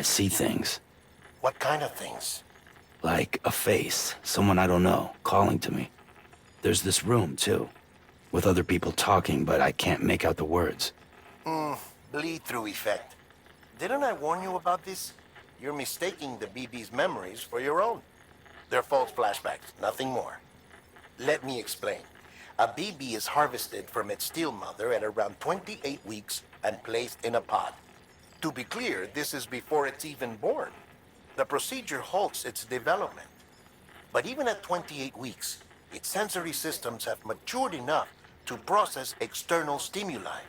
I see things. What kind of things? Like a face, someone I don't know, calling to me. There's this room, too, with other people talking, but I can't make out the words. Bleed-through effect. Didn't I warn you about this? You're mistaking the BB's memories for your own. They're false flashbacks, nothing more. Let me explain. A BB is harvested from its steel mother at around 28 weeks and placed in a pod. To be clear, this is before it's even born. The procedure halts its development. But even at 28 weeks, its sensory systems have matured enough to process external stimuli.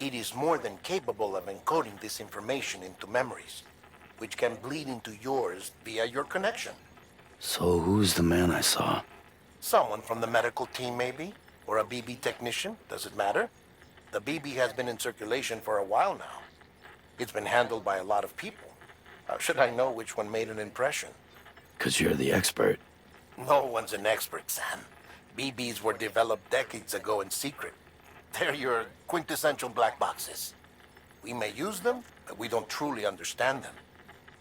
It is more than capable of encoding this information into memories, which can bleed into yours via your connection. So who's the man I saw? Someone from the medical team, maybe? Or a BB technician, does it matter? The BB has been in circulation for a while now. It's been handled by a lot of people. How should I know which one made an impression? 'Cause you're the expert. No one's an expert, Sam. BBs were developed decades ago in secret. They're your quintessential black boxes. We may use them, but we don't truly understand them.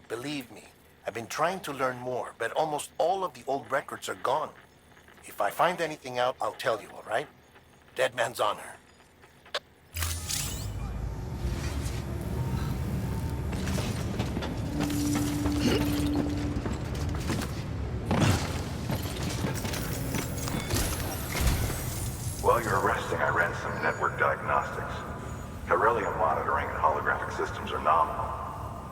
Believe me, I've been trying to learn more, but almost all of the old records are gone. If I find anything out, I'll tell you, all right? Dead man's honor. While you're resting, I ran some network diagnostics. Beryllium monitoring and holographic systems are nominal.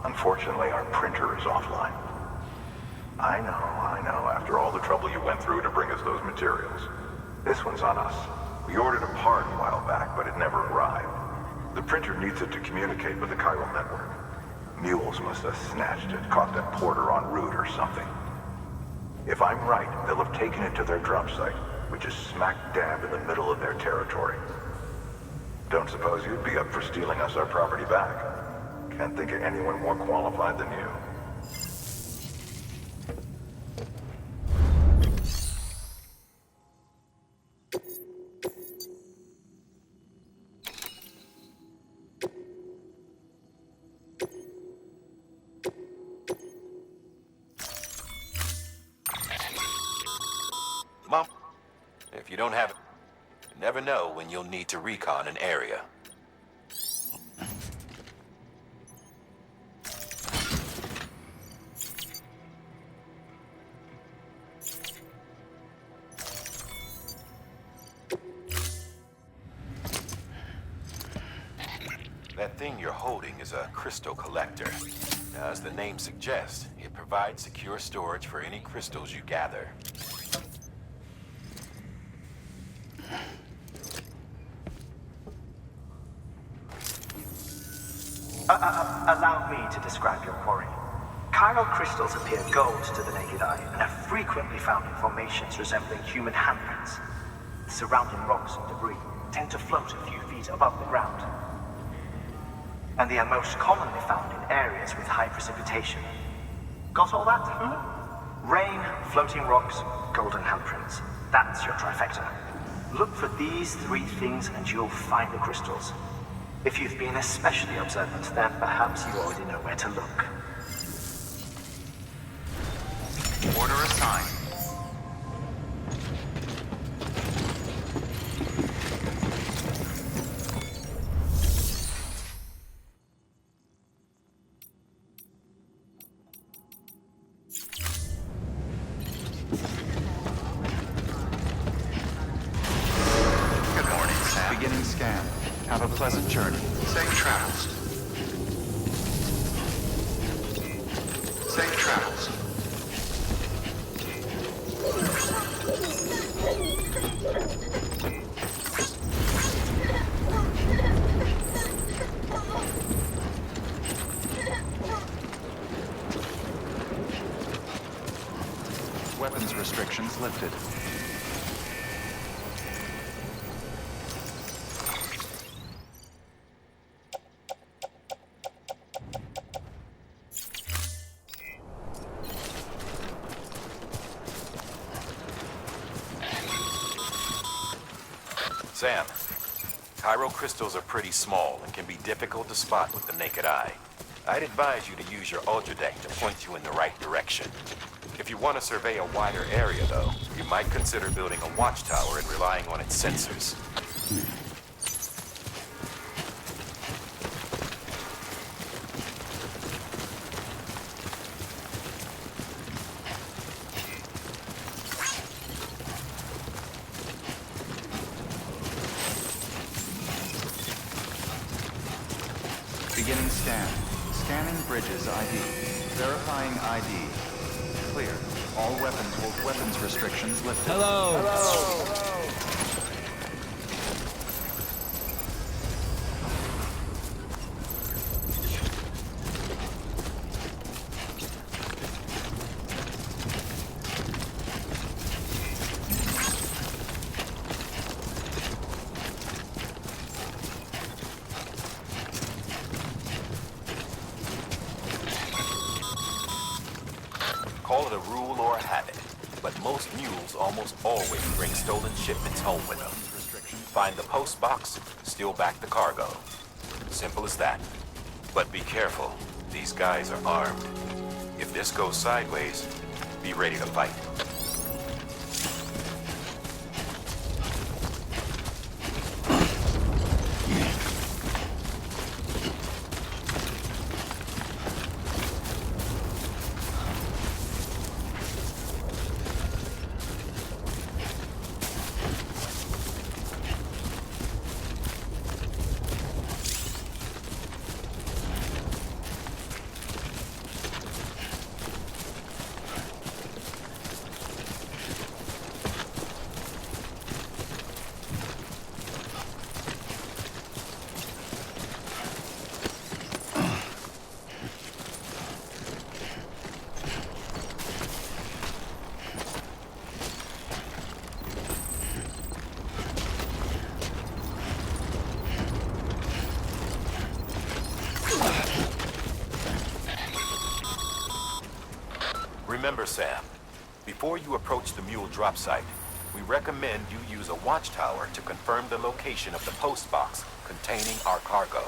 Unfortunately, our printer is offline. I know. After all the trouble you went through to bring us those materials. This one's on us. We ordered a part a while back, but it never arrived. The printer needs it to communicate with the chiral network. Mules must have snatched it, caught that porter en route or something. If I'm right, they'll have taken it to their drop site, which is smack dab in the middle of their territory. Don't suppose you'd be up for stealing us our property back? Can't think of anyone more qualified than you. Mom, if you don't have it, you never know when you'll need to recon an area. That thing you're holding is a crystal collector. Now, as the name suggests, it provides secure storage for any crystals you gather. Allow me to describe your quarry. Chiral crystals appear gold to the naked eye and are frequently found in formations resembling human handprints. The surrounding rocks and debris tend to float a few feet above the ground. And they are most commonly found in areas with high precipitation. Got all that? Rain, floating rocks, golden handprints. That's your trifecta. Look for these three things and you'll find the crystals. If you've been especially observant, then perhaps you already know where to look. Order assigned. Good morning, Sam. Beginning scan. Have a pleasant journey. Safe travels. Safe travels. Weapons restrictions lifted. Sam, chiral crystals are pretty small and can be difficult to spot with the naked eye. I'd advise you to use your ultradeck to point you in the right direction. If you want to survey a wider area, though, you might consider building a watchtower and relying on its sensors. Beginning scan. Scanning bridges ID. Verifying ID. Clear. All weapons restrictions lifted. Call it a rule or a habit, but most mules almost always bring stolen shipments home with them. Find the post box, steal back the cargo. Simple as that. But be careful, these guys are armed. If this goes sideways, be ready to fight. Remember, Sam, before you approach the mule drop site, we recommend you use a watchtower to confirm the location of the post box containing our cargo.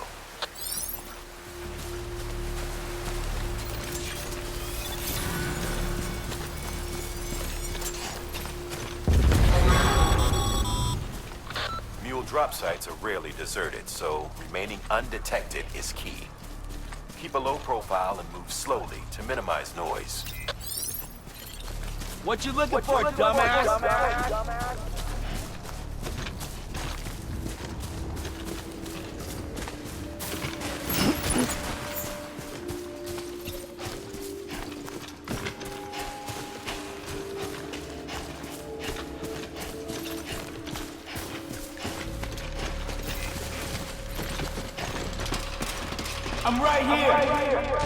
Mule drop sites are rarely deserted, so remaining undetected is key. Keep a low profile and move slowly to minimize noise. What you looking for, dumbass? I'm right here.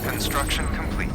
Construction complete.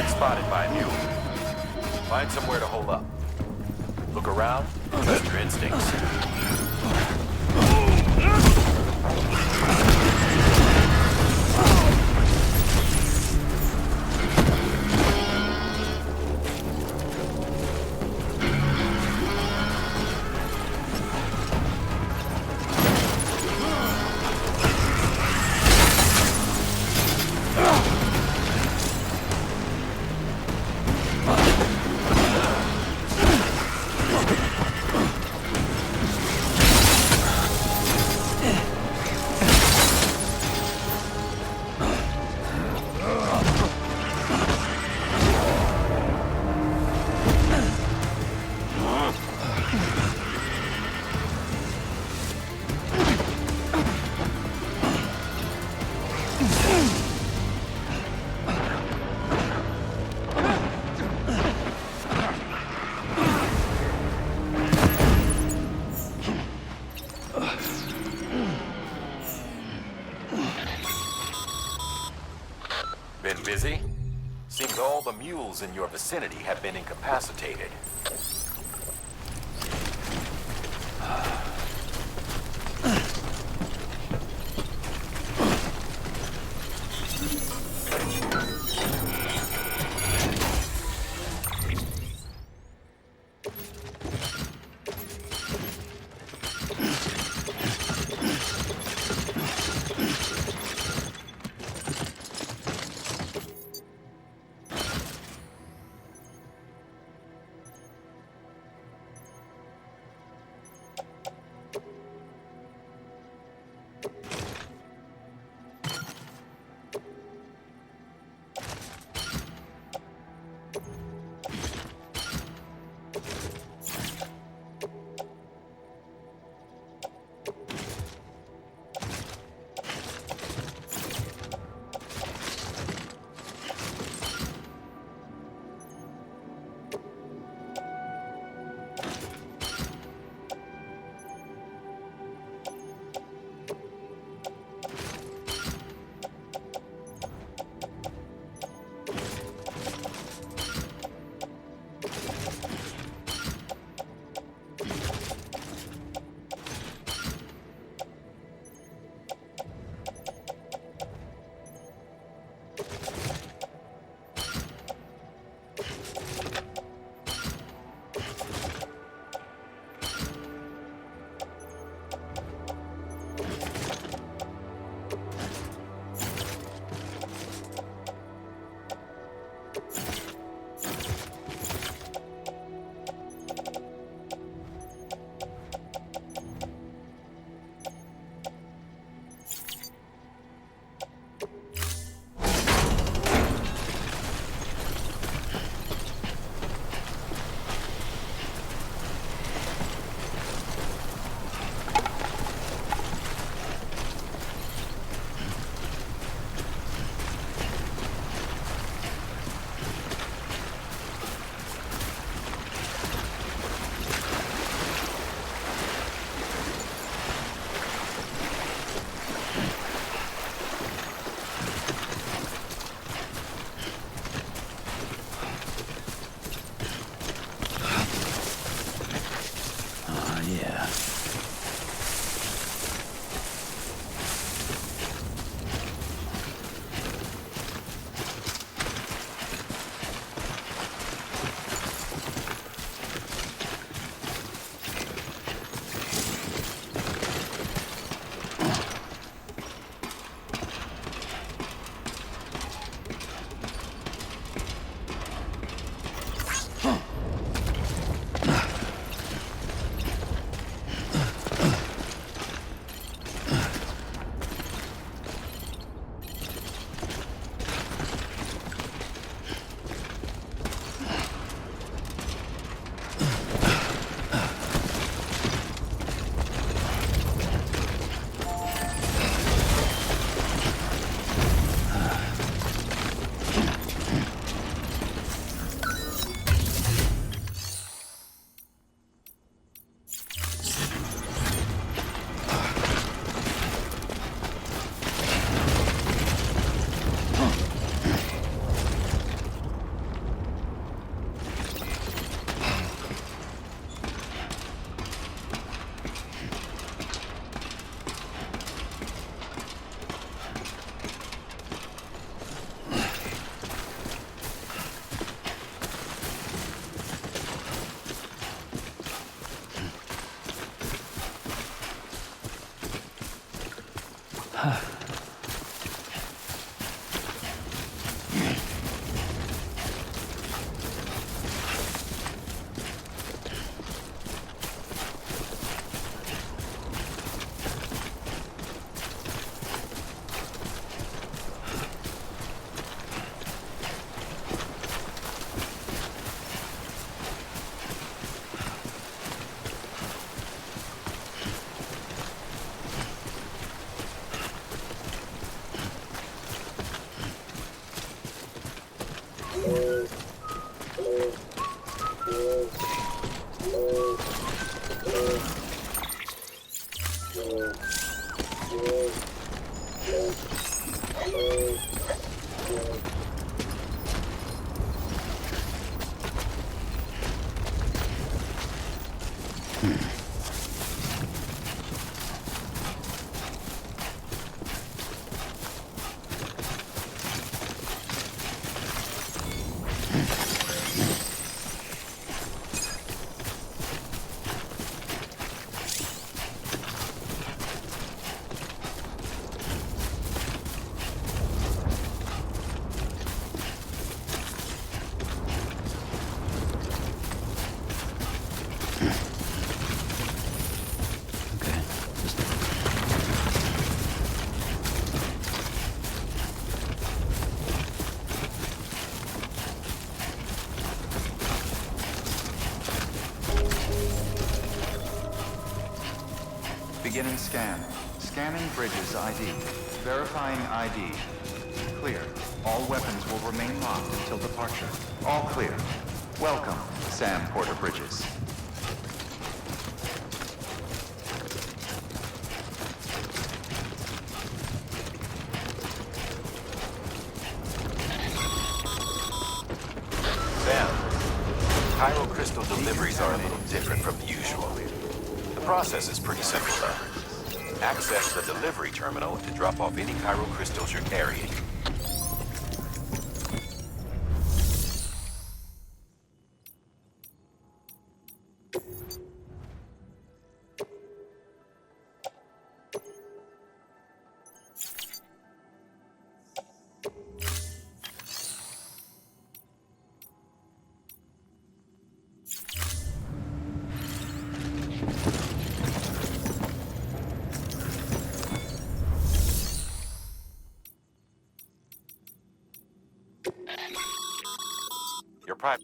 Spotted by a mule. Find somewhere to hold up. Look around, trust your instincts. Been busy? Seems all the mules in your vicinity have been incapacitated. Beginning scan. Scanning bridges ID. Verifying ID. Clear. All weapons will remain locked until departure. All clear. Welcome, Sam Porter Bridges. Sam, Chiral crystal deliveries are a little different from usual. The process is pretty simple, though. Access the delivery terminal to drop off any chiral crystals you're carrying. Your prime.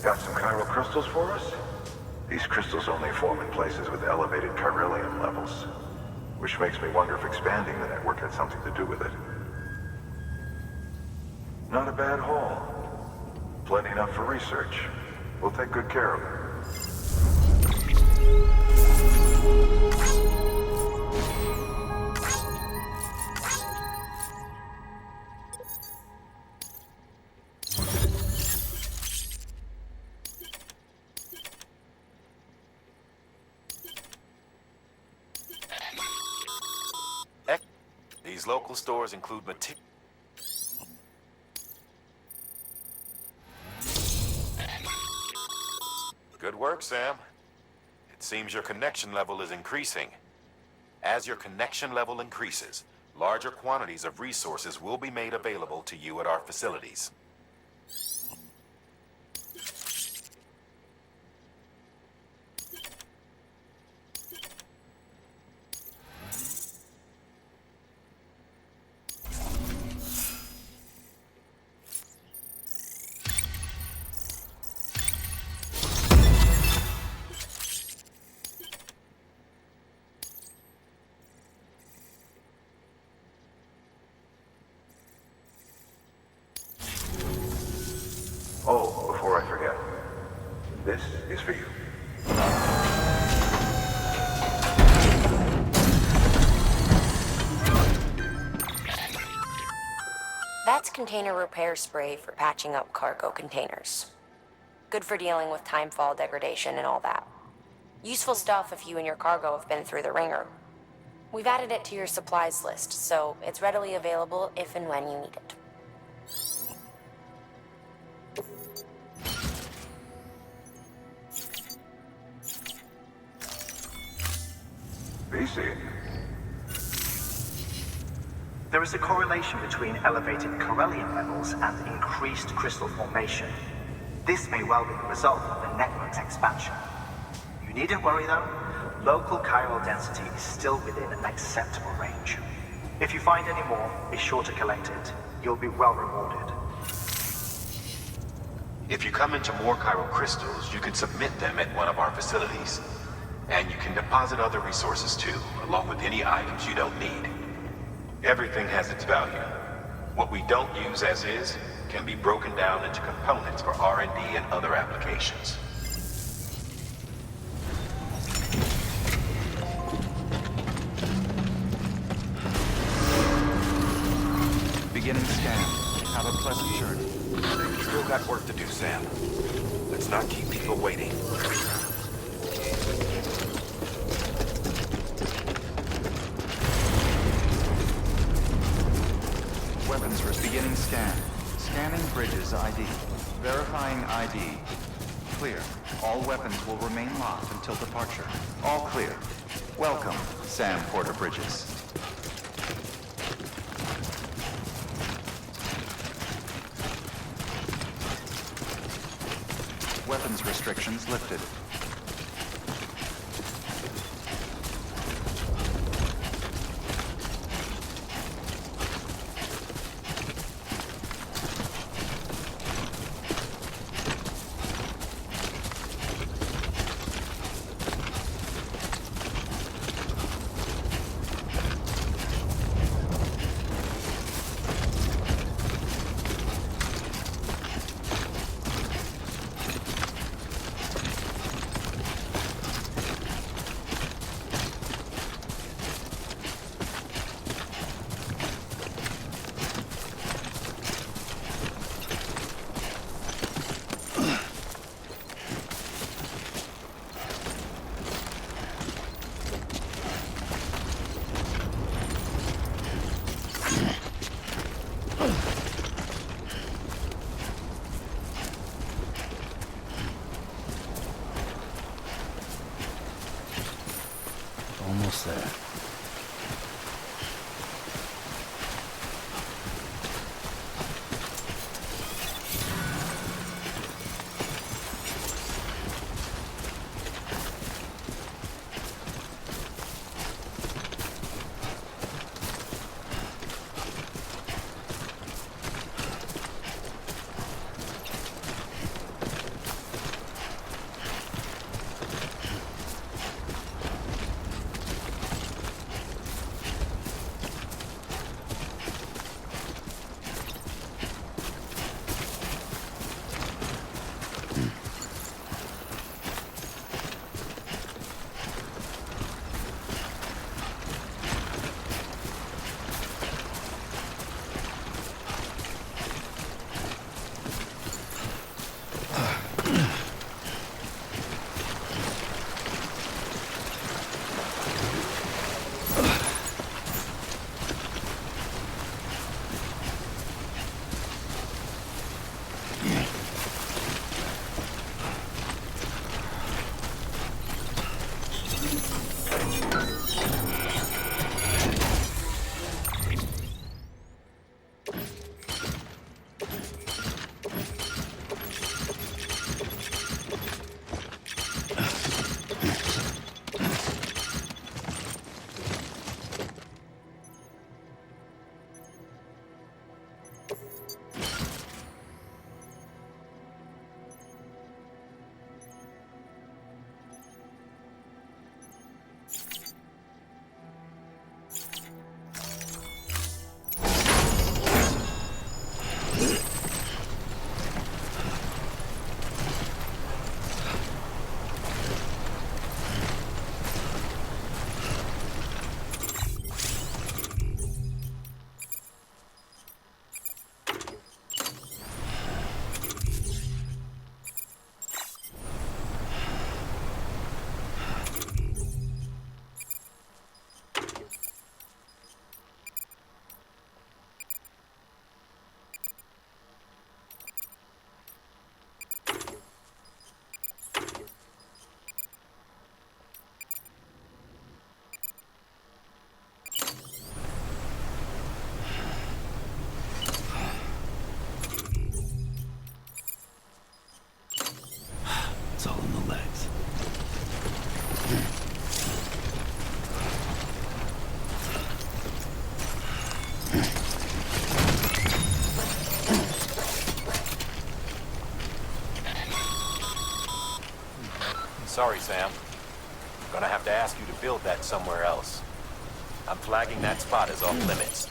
Got some chiral crystals for us? These crystals only form in places with elevated chiralium levels, which makes me wonder if expanding the network had something to do with it. Not a bad haul. Plenty enough for research. We'll take good care of it. These local stores include material. Good. Good work, Sam. It seems your connection level is increasing. As your connection level increases, larger quantities of resources will be made available to you at our facilities. Oh, before I forget, this is for you. That's container repair spray for patching up cargo containers. Good for dealing with timefall degradation and all that. Useful stuff if you and your cargo have been through the ringer. We've added it to your supplies list, so it's readily available if and when you need it. BC. There is a correlation between elevated Corellium levels and increased crystal formation. This may well be the result of the network's expansion. You needn't worry though. Local chiral density is still within an acceptable range. If you find any more, be sure to collect it. You'll be well rewarded. If you come into more chiral crystals, you can submit them at one of our facilities. And you can deposit other resources too, along with any items you don't need. Everything has its value. What we don't use as is can be broken down into components for R&D and other applications. Beginning scan. Have a pleasant journey. Still got work to do, Sam. Let's not keep people waiting. Weapons risk. Beginning scan. Scanning bridges ID. Verifying ID. Clear. All weapons will remain locked until departure. All clear. Welcome, Sam Porter Bridges. Weapons restrictions lifted. Almost there. Sorry, Sam. Gonna have to ask you to build that somewhere else. I'm flagging that spot as off limits.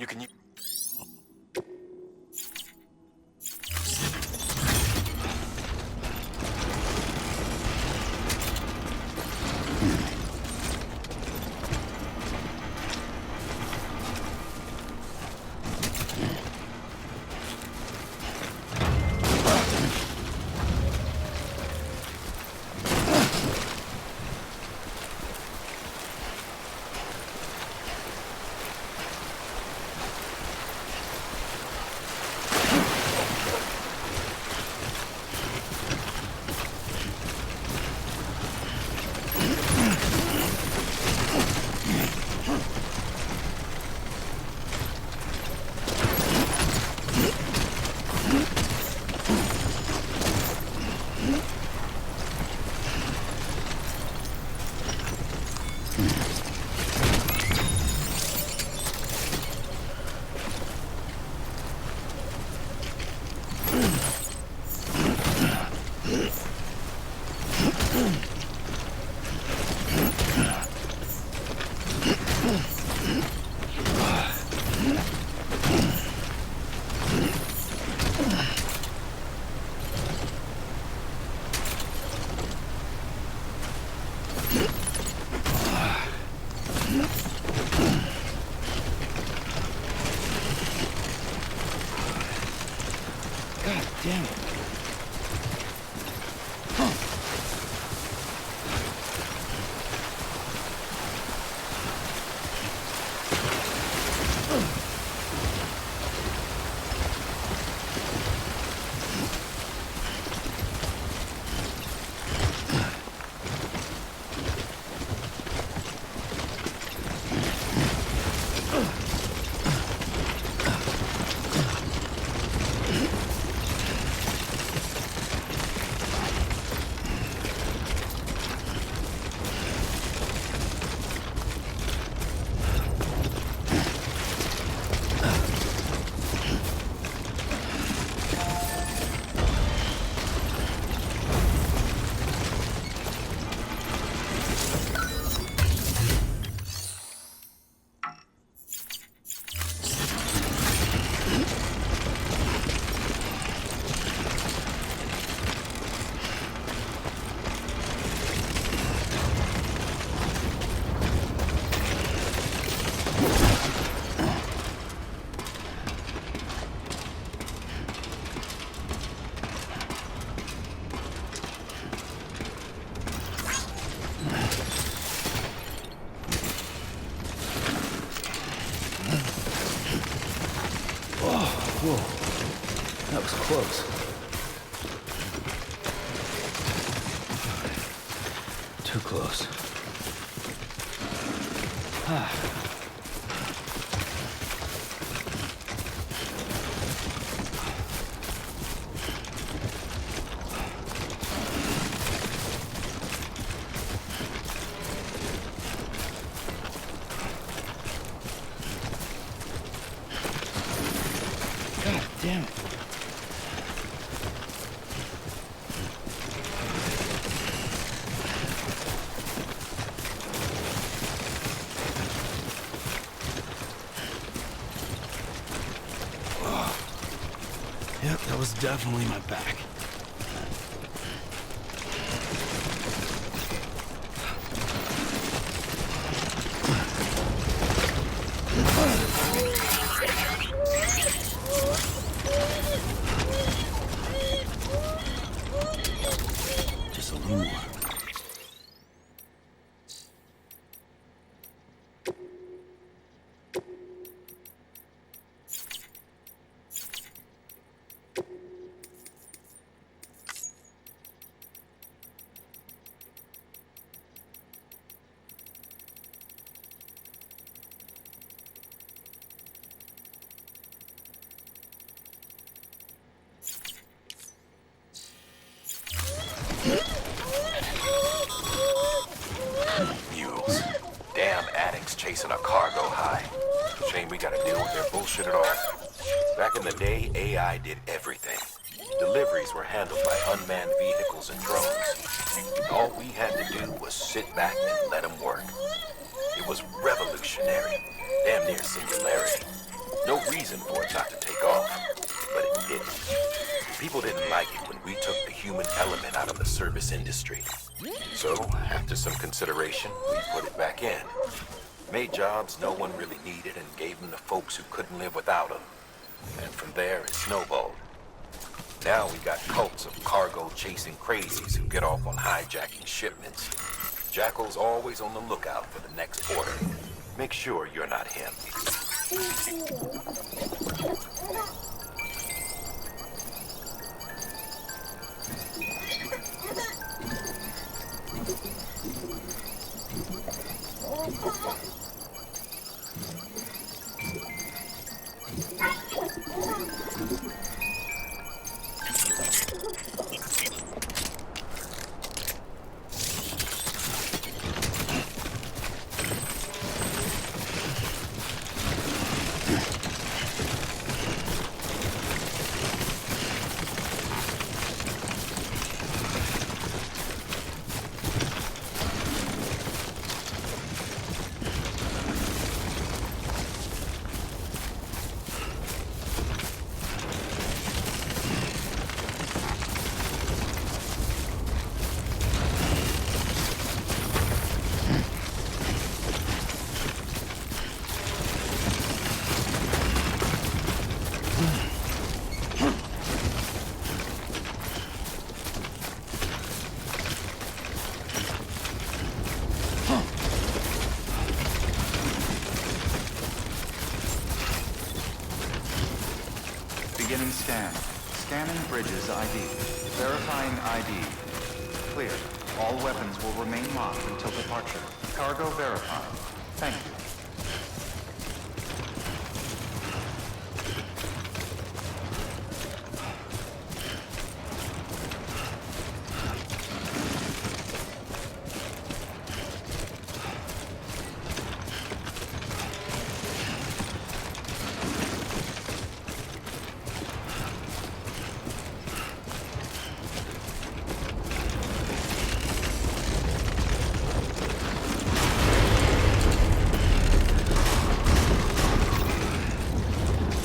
You can... God damn it. Whoa, that was close. Too close. God damn it. Yep, that was definitely my back. Just a little more. Mules. Damn addicts chasing a cargo high. Shame we gotta deal with their bullshit at all. Back in the day, AI did everything. Deliveries were handled by unmanned vehicles and drones. All we had to do was sit back and let them work. It was revolutionary. Damn near singularity. No reason for it not to take off, but it didn't. People didn't like it when we took the human element out of the service industry. So, after some consideration, we put it back in. Made jobs no one really needed and gave them to folks who couldn't live without them. And from there, it snowballed. Now we got cults of cargo-chasing crazies who get off on hijacking shipments. Jackal's always on the lookout for the next order. Make sure you're not him. Beginning scan. Scanning bridges ID. Verifying ID. Clear. All weapons will remain locked until departure. Cargo verified. Thank you.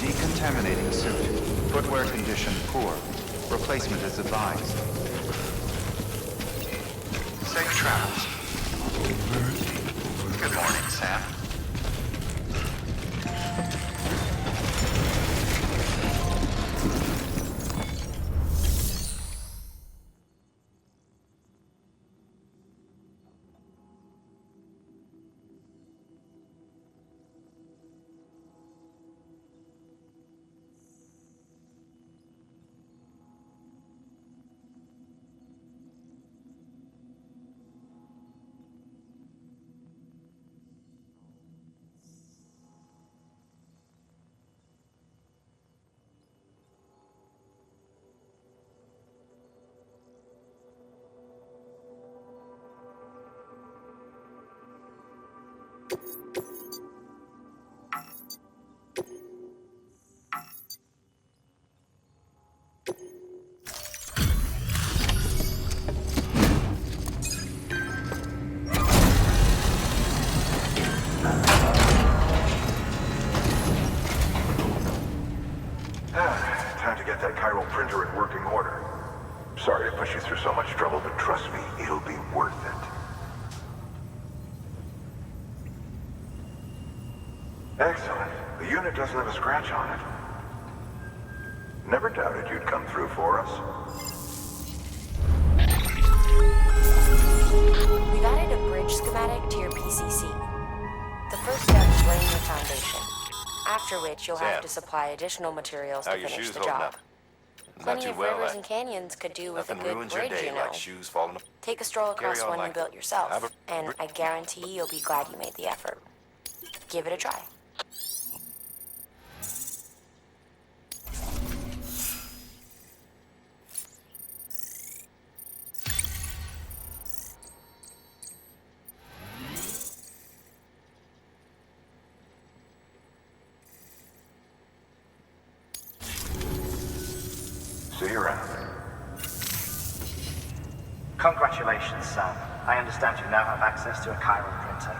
Decontaminating suit. Footwear condition poor. Replacement is advised. Safe travels. Good morning, Sam. Time to get that chiral printer in working order. Sorry to push you through so much trouble, but trust me, it'll be worth it. Excellent. The unit doesn't have a scratch on it. Never doubted you'd come through for us. We've added a bridge schematic to your PCC. The first step is laying the foundation, after which you'll have Sam, to supply additional materials how to your finish shoes the holding job. up? Plenty Not of too well, rivers eh? and canyons could do with a Nothing good ruins your bridge, day you know. like shoes falling apart. Take a stroll across Carry on one you like built it. yourself, Have a- and I guarantee you'll be glad you made the effort. Give it a try. See you around. Congratulations, Sam. I understand you now have access to a chiral printer.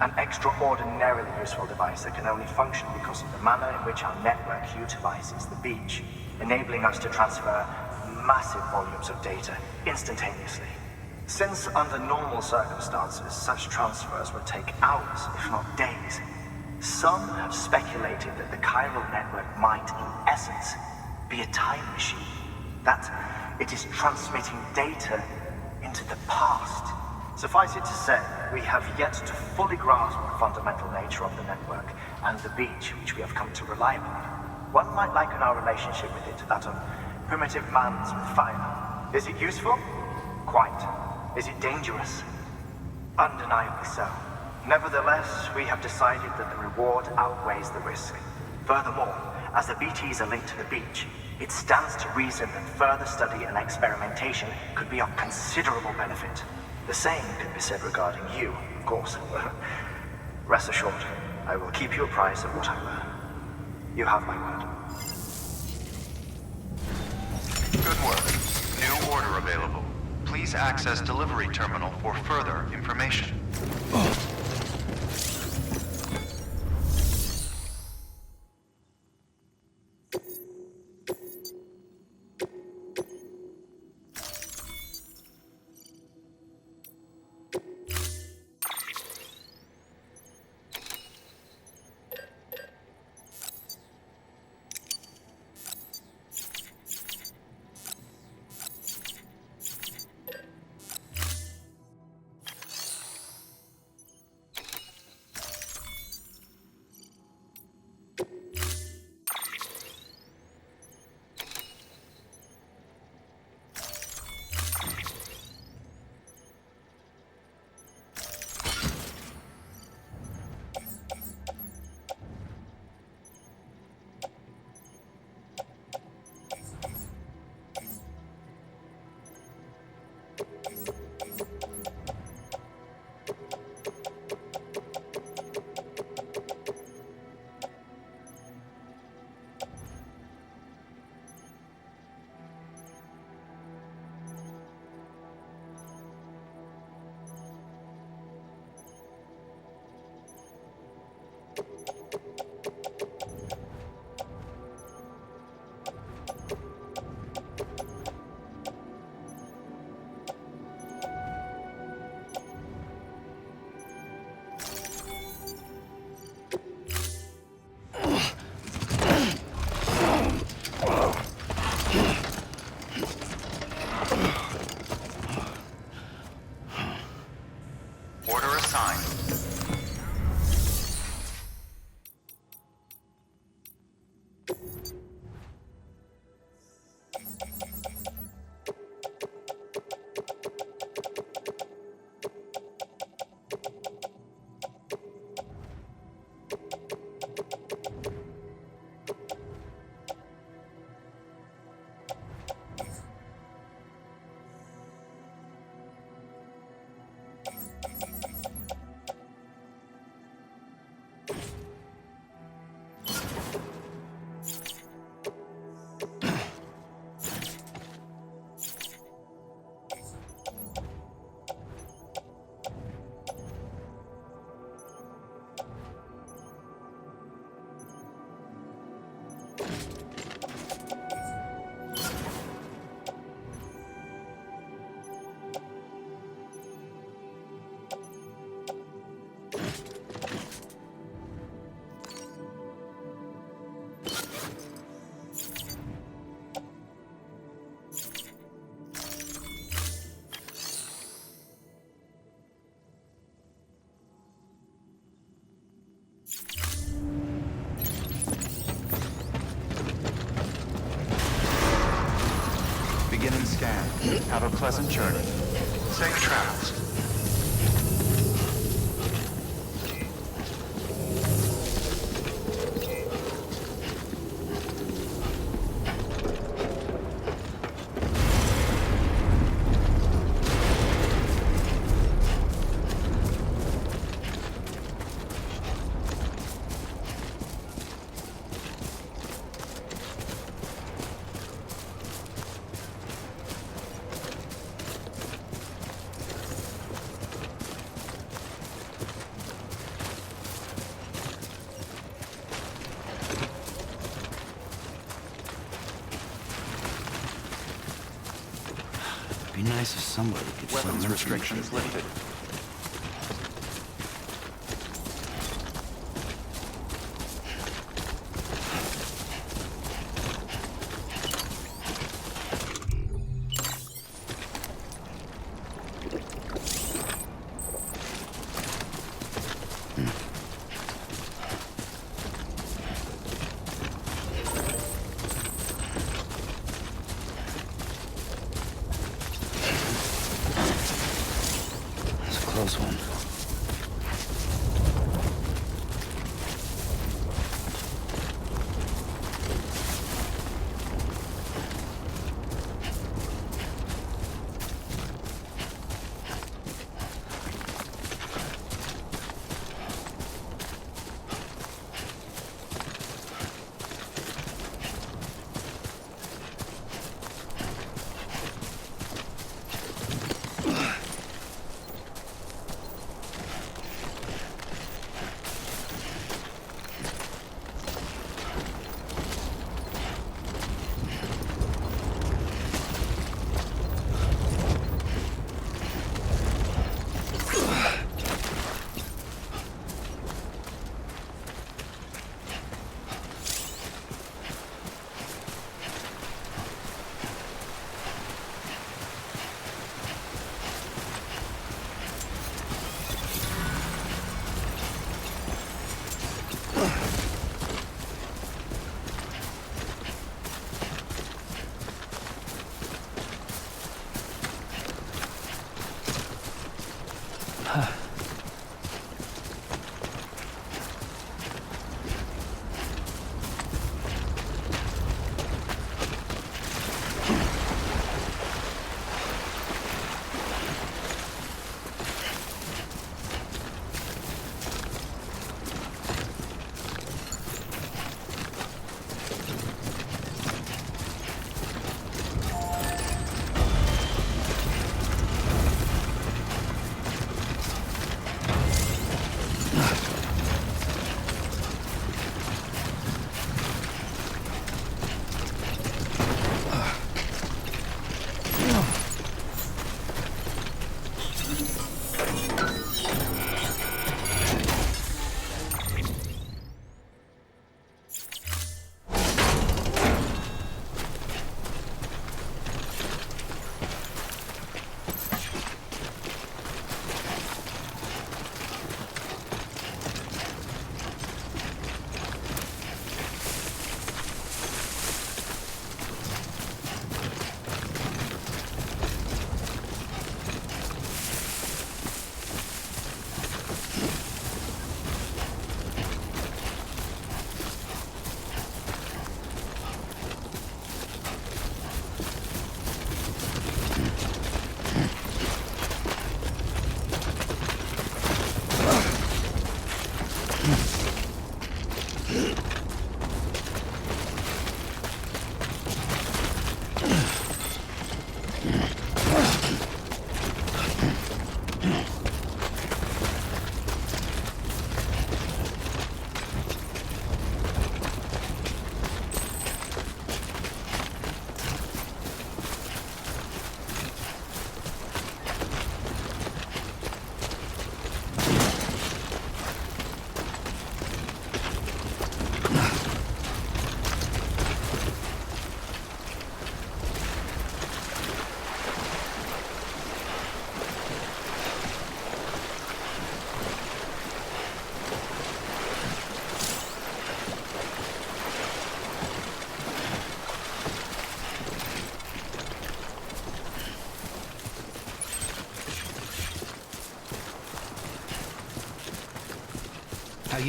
An extraordinarily useful device that can only function because of the manner in which our network utilizes the beach, enabling us to transfer massive volumes of data instantaneously. Since under normal circumstances, such transfers would take hours, if not days, some have speculated that the chiral network might, in essence, be a time machine. That it is transmitting data into the past. Suffice it to say, we have yet to fully grasp the fundamental nature of the network and the beach which we have come to rely upon. One might liken our relationship with it to that of primitive mans with fire. Is it useful? Quite. Is it dangerous? Undeniably so. Nevertheless, we have decided that the reward outweighs the risk. Furthermore, as the BTs are linked to the beach, it stands to reason that further study and experimentation could be of considerable benefit. The same could be said regarding you, of course. Rest assured, I will keep you apprised of what I learn. You have my word. Good work. New order available. Please access delivery terminal for further information. Order assigned. scan. Have a pleasant journey. Safe travels. Be nice if somebody could show Weapons them restrictions lifted. It's a close one.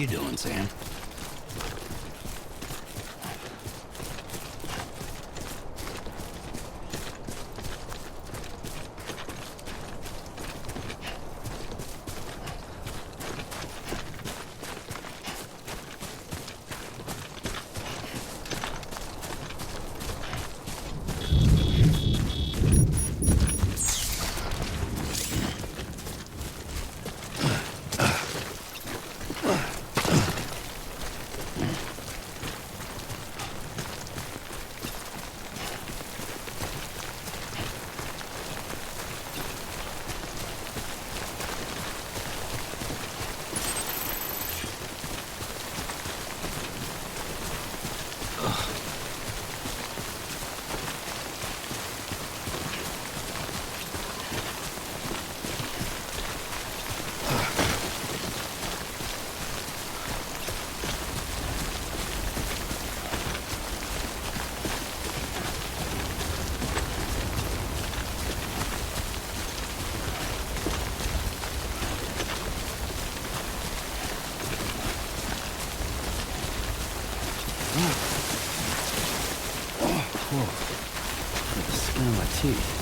you doing, Sam? The skin of my teeth.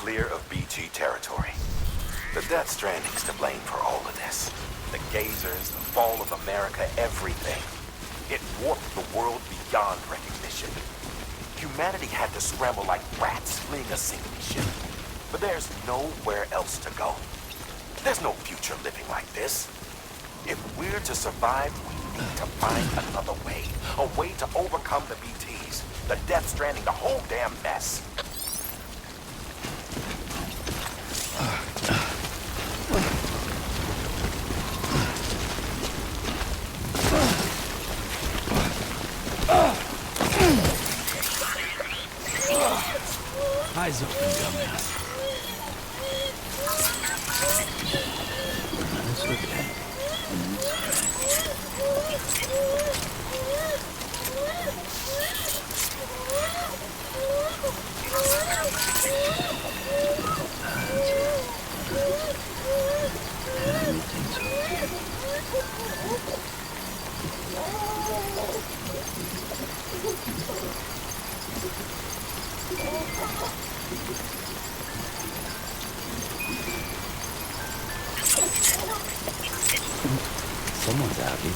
Clear of BG territory. The Death Stranding's to blame for all of this. The gazers, the fall of America, everything. It warped the world beyond recognition. Humanity had to scramble like rats fleeing a sinking ship. But there's nowhere else to go. There's no future living like this. If we're to survive, we need to find another way. A way to overcome the BTs, the Death Stranding, the whole damn mess. Eyes open, dumbass. That's okay. Everything's okay. Someone's happy.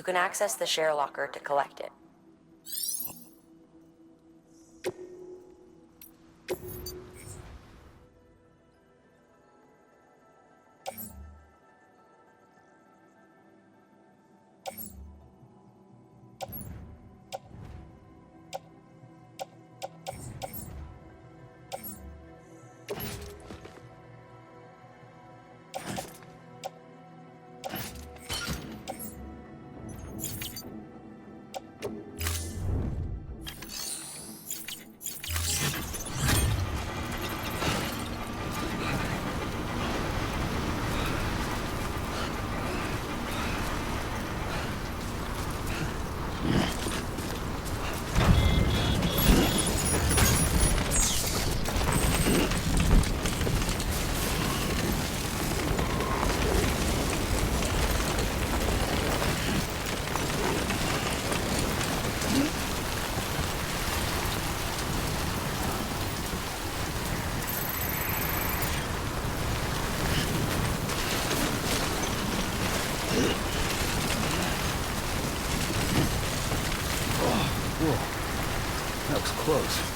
You can access the share locker to collect it. That was close.